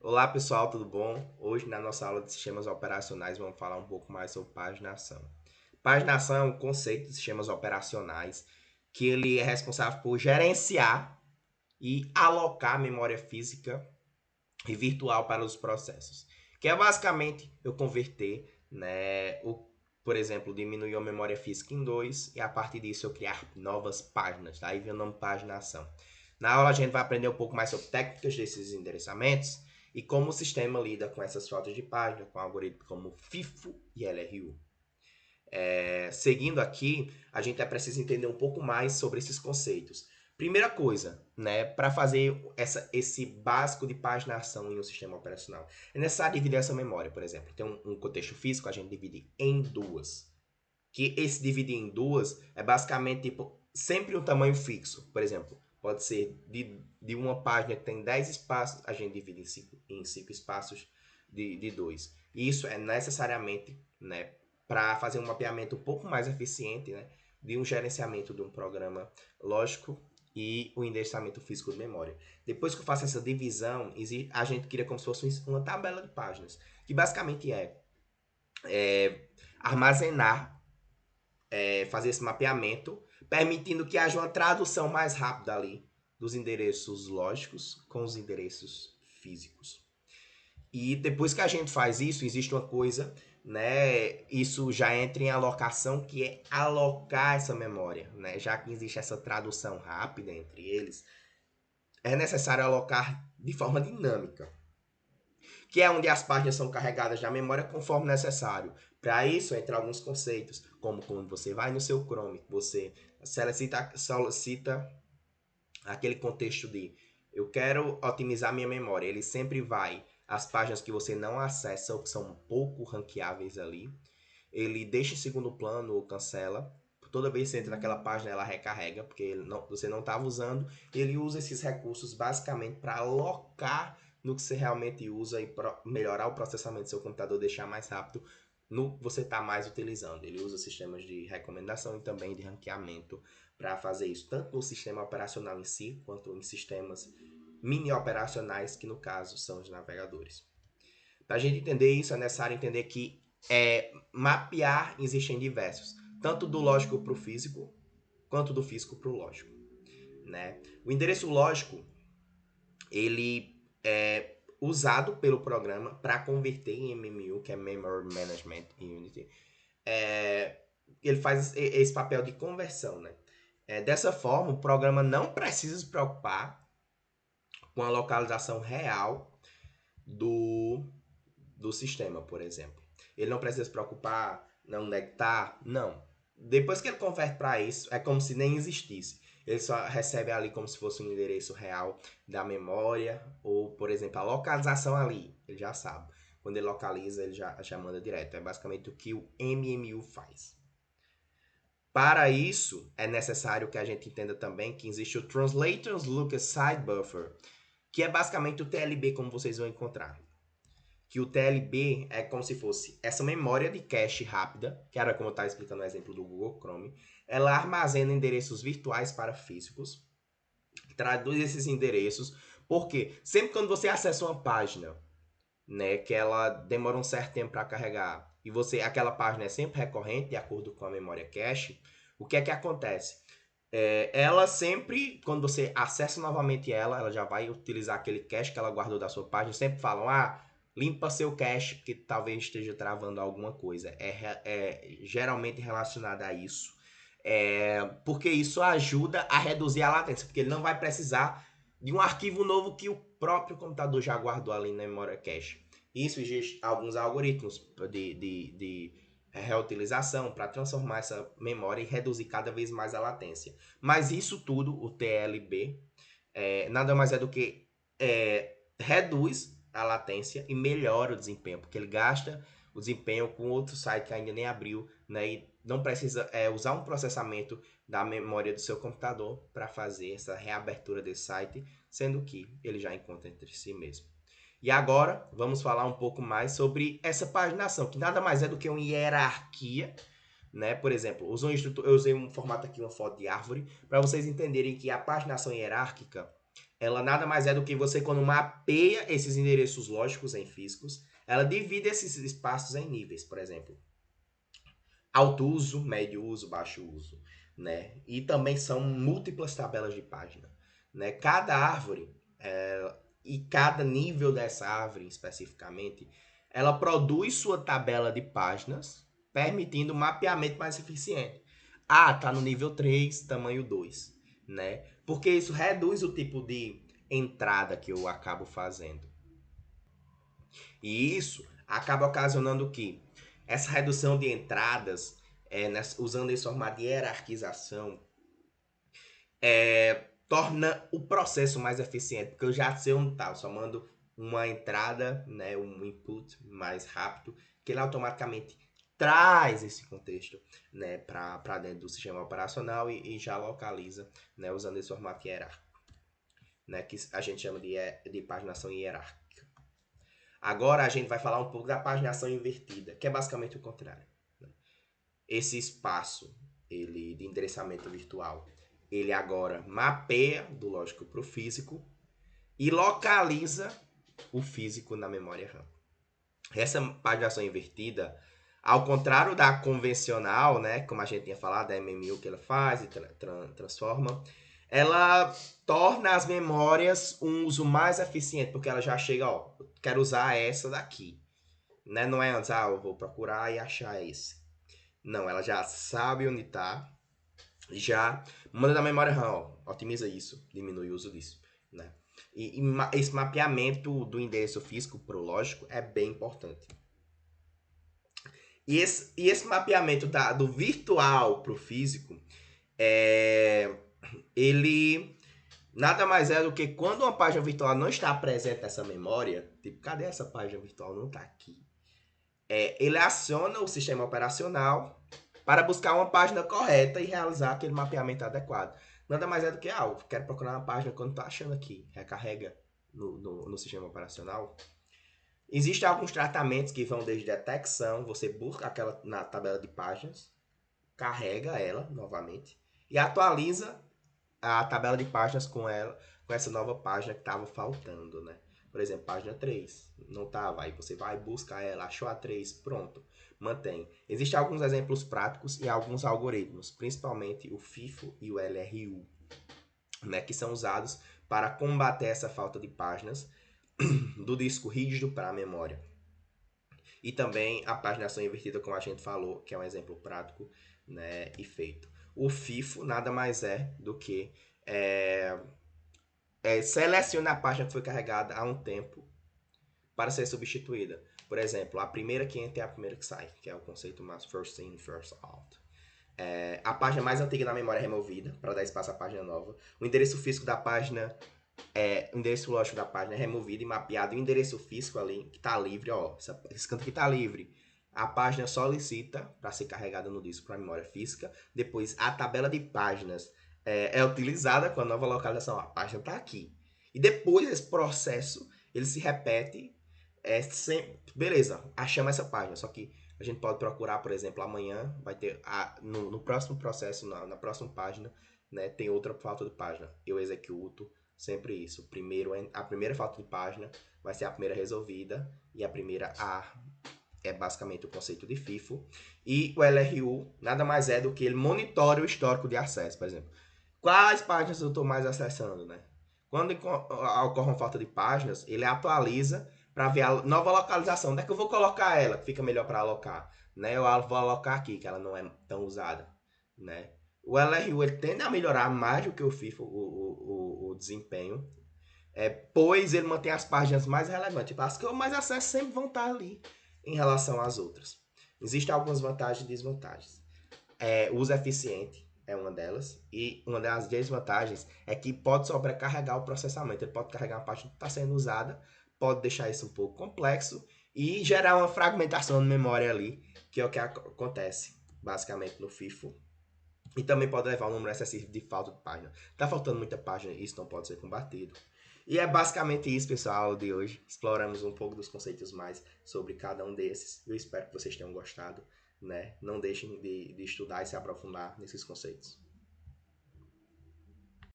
Olá pessoal, tudo bom? Hoje na nossa aula de sistemas operacionais vamos falar um pouco mais sobre paginação. Paginação é um conceito de sistemas operacionais que ele é responsável por gerenciar e alocar memória física e virtual para os processos. Que é basicamente eu converter, por exemplo, diminuir a memória física em dois e a partir disso eu criar novas páginas. Daí vem o nome paginação. Na aula a gente vai aprender um pouco mais sobre técnicas desses endereçamentos e como o sistema lida com essas faltas de página, com algoritmos como FIFO e LRU. Seguindo aqui, a gente é preciso entender um pouco mais sobre esses conceitos. Primeira coisa, para fazer esse básico de paginação em um sistema operacional, é necessário dividir essa memória, por exemplo. Tem um contexto físico, a gente divide em duas. Que esse dividir em duas é basicamente tipo, sempre um tamanho fixo. Por exemplo, pode ser de uma página que tem 10 espaços, a gente divide em cinco espaços de 2. E isso é necessariamente, para fazer um mapeamento um pouco mais eficiente, de um gerenciamento de um programa lógico e o endereçamento físico de memória. Depois que eu faço essa divisão, a gente cria como se fosse uma tabela de páginas, que basicamente é armazenar, fazer esse mapeamento, permitindo que haja uma tradução mais rápida ali dos endereços lógicos com os endereços físicos. E depois que a gente faz isso, existe uma coisa, isso já entra em alocação, que é alocar essa memória, já que existe essa tradução rápida entre eles, é necessário alocar de forma dinâmica, que é onde as páginas são carregadas na memória conforme necessário. Para isso, entra alguns conceitos, como quando você vai no seu Chrome, você solicita aquele contexto de eu quero otimizar minha memória. Ele sempre vai as páginas que você não acessa ou que são pouco ranqueáveis ali. Ele deixa em segundo plano ou cancela. Toda vez que você entra naquela página, ela recarrega, porque você não estava usando. Ele usa esses recursos basicamente para alocar no que você realmente usa e melhorar o processamento do seu computador, deixar mais rápido no que você está mais utilizando. Ele usa sistemas de recomendação e também de ranqueamento para fazer isso, tanto no sistema operacional em si, quanto em sistemas mini operacionais, que no caso são os navegadores. Para a gente entender isso, é necessário entender que mapear existem diversos, tanto do lógico para o físico, quanto do físico para o lógico. O endereço lógico, ele é usado pelo programa para converter em MMU, que é Memory Management Unit. Ele faz esse papel de conversão, dessa forma, o programa não precisa se preocupar com a localização real do, do sistema, por exemplo. Ele não precisa se preocupar onde é que está, não. Depois que ele converte para isso, é como se nem existisse. Ele só recebe ali como se fosse um endereço real da memória, ou, por exemplo, a localização ali, ele já sabe. Quando ele localiza, ele já manda direto. É basicamente o que o MMU faz. Para isso, é necessário que a gente entenda também que existe o Translators Look Aside Buffer, que é basicamente o TLB, como vocês vão encontrar. Que o TLB é como se fosse essa memória de cache rápida, que era como eu estava explicando no exemplo do Google Chrome. Ela armazena endereços virtuais para físicos, traduz esses endereços, porque sempre quando você acessa uma página, que ela demora um certo tempo para carregar, e aquela página é sempre recorrente, de acordo com a memória cache, o que é que acontece? Ela sempre, quando você acessa novamente ela já vai utilizar aquele cache que ela guardou da sua página. Sempre falam, limpa seu cache, porque talvez esteja travando alguma coisa. É geralmente relacionado a isso. Porque isso ajuda a reduzir a latência, porque ele não vai precisar de um arquivo novo que o próprio computador já guardou ali na memória cache. Isso existe alguns algoritmos de reutilização para transformar essa memória e reduzir cada vez mais a latência. Mas isso tudo, o TLB, nada mais é do que reduz a latência e melhora o desempenho, porque ele gasta o desempenho com outro site que ainda nem abriu, e não precisa usar um processamento da memória do seu computador para fazer essa reabertura desse site, sendo que ele já encontra entre si mesmo. E agora vamos falar um pouco mais sobre essa paginação, que nada mais é do que uma hierarquia, Por exemplo, eu usei um formato aqui, uma foto de árvore, para vocês entenderem que a paginação hierárquica ela nada mais é do que você, quando mapeia esses endereços lógicos em físicos, ela divide esses espaços em níveis, por exemplo, alto uso, médio uso, baixo uso, né? E também são múltiplas tabelas de página, né? Cada árvore e cada nível dessa árvore especificamente, ela produz sua tabela de páginas, permitindo um mapeamento mais eficiente. Ah, tá no nível 3, tamanho 2, né? Porque isso reduz o tipo de entrada que eu acabo fazendo. E isso acaba ocasionando que essa redução de entradas, usando esse formato de hierarquização, torna o processo mais eficiente, porque eu já sei onde está, eu só mando uma entrada, né, um input mais rápido, que ele automaticamente traz esse contexto, né, para dentro do sistema operacional e já localiza, né, usando esse formato hierárquico, né, que a gente chama de paginação hierárquica. Agora a gente vai falar um pouco da paginação invertida, que é basicamente o contrário. Esse espaço de endereçamento virtual, ele agora mapeia do lógico para o físico e localiza o físico na memória RAM. Essa paginação invertida, ao contrário da convencional, né, como a gente tinha falado, da MMU que ela faz e transforma, ela torna as memórias um uso mais eficiente, porque ela já chega, ó, quero usar essa daqui. Né? Não é antes, eu vou procurar e achar esse. Não, ela já sabe onde está, já manda da memória RAM, ó, otimiza isso, diminui o uso disso, né? E esse mapeamento do endereço físico para o lógico é bem importante. E esse mapeamento do virtual para o físico, ele nada mais é do que quando uma página virtual não está presente nessa memória, tipo, cadê essa página virtual? Não está aqui. Ele aciona o sistema operacional para buscar uma página correta e realizar aquele mapeamento adequado. Nada mais é do que, eu quero procurar uma página que eu não estou achando aqui. Recarrega no sistema operacional. Existem alguns tratamentos que vão desde detecção, você busca aquela na tabela de páginas, carrega ela novamente e atualiza a tabela de páginas com essa nova página que estava faltando, né? Por exemplo, página 3, não estava, aí você vai buscar ela, achou a 3, pronto, mantém. Existem alguns exemplos práticos e alguns algoritmos, principalmente o FIFO e o LRU, né, que são usados para combater essa falta de páginas do disco rígido para a memória. E também a paginação invertida, como a gente falou, que é um exemplo prático, né, e feito. O FIFO nada mais é do que seleciona a página que foi carregada há um tempo para ser substituída. Por exemplo, a primeira que entra é a primeira que sai, que é o conceito mais first in, first out. A página mais antiga na memória é removida para dar espaço à página nova. O endereço físico da página, o endereço lógico da página é removido e mapeado. E o endereço físico ali, que está livre, ó, esse canto aqui está livre. A página solicita para ser carregada no disco para a memória física. Depois, a tabela de páginas é utilizada com a nova localização. A página está aqui. E depois esse processo, ele se repete. Beleza, achamos essa página. Só que a gente pode procurar, por exemplo, amanhã vai ter no próximo processo, na próxima página, né, tem outra falta de página. Eu executo sempre isso. A primeira falta de página vai ser a primeira resolvida e a primeira é basicamente o conceito de FIFO. E o LRU nada mais é do que ele monitora o histórico de acesso, por exemplo. Quais páginas eu estou mais acessando, né? Quando ocorre uma falta de páginas, ele atualiza para ver a nova localização. Onde é que eu vou colocar ela, que fica melhor para alocar? Né? Eu vou alocar aqui, que ela não é tão usada. Né? O LRU ele tende a melhorar mais do que o FIFO, o desempenho, pois ele mantém as páginas mais relevantes. Tipo, as que eu mais acesso sempre vão estar ali em relação às outras. Existem algumas vantagens e desvantagens. O uso eficiente é uma delas. E uma das desvantagens é que pode sobrecarregar o processamento. Ele pode carregar uma página que está sendo usada, pode deixar isso um pouco complexo e gerar uma fragmentação de memória ali, que é o que acontece basicamente no FIFO. E também pode levar a um número excessivo de falta de página. Está faltando muita página, isso não pode ser combatido. E é basicamente isso, pessoal, de hoje. Exploramos um pouco dos conceitos mais sobre cada um desses. Eu espero que vocês tenham gostado, né? Não deixem de estudar e se aprofundar nesses conceitos.